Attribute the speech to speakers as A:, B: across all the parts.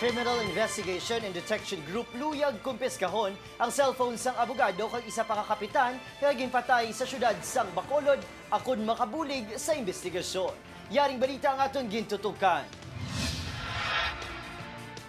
A: Criminal Investigation and Detection Group luyag kumpiskahon ang cellphone sang abogado kag isa pa ka kapitan nga ginpatay sa syudad sang Bacolod akon makabulig sa investigasyon. Yaring balita ang aton gintutukan.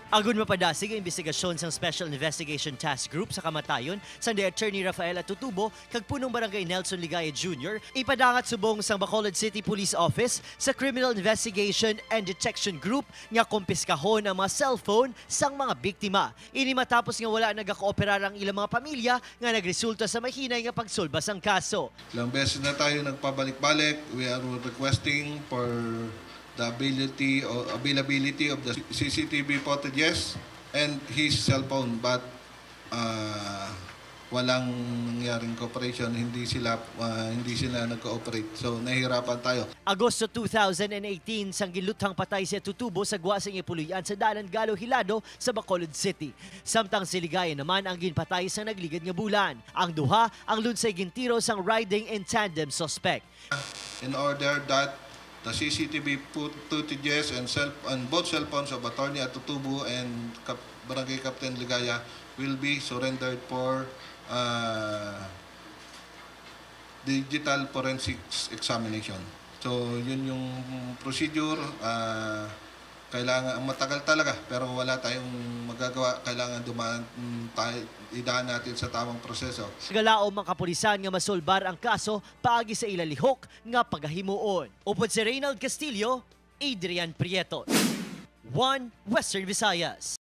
A: Agun mapadasig ang investigasyon sang Special Investigation Task Group sa kamatayon sa Attorney Rafaela Tutubo kag punong barangay Nelson Ligaya Jr. ipadangat subong sang Bacolod City Police Office sa Criminal Investigation and Detection Group nga kumpiskahon ang mga cellphone sang mga biktima. Ini matapos nga wala nagakooperar ang ilang mga pamilya nga nagresulta sa mahinay nga pagsulba sang kaso.
B: Ilang beses na tayo nagpabalik-balik. We are requesting for the availability of the CCTV footages and his cellphone, but walang nangyaring cooperation, hindi sila nag-cooperate. So nahihirapan tayo.
A: Agosto 2018 sang giluthang patay si Tutubo sa guwasing ipuluyan sa Dalan Galo Hilado sa Bacolod City. Samtang si Ligaya naman ang ginpatay sa nagligad nga bulan. Ang duha ang lunsay gintiro sang riding in tandem suspect.
B: In order that the CCTV footages and both cell phones of Attorney Tutubo and Barangay Captain Ligaya will be surrendered for digital forensics examination. So yun yung procedure. Kailangan matagal talaga pero wala tayong magagawa. Kailangan idaan natin sa tamang proseso.
A: Galaom ang kapulisan nga masolbar ang kaso paagi sa ilalihok nga pagahimuon. Upod si Reynald Castillo, Adrian Prieto, 1 Western Visayas.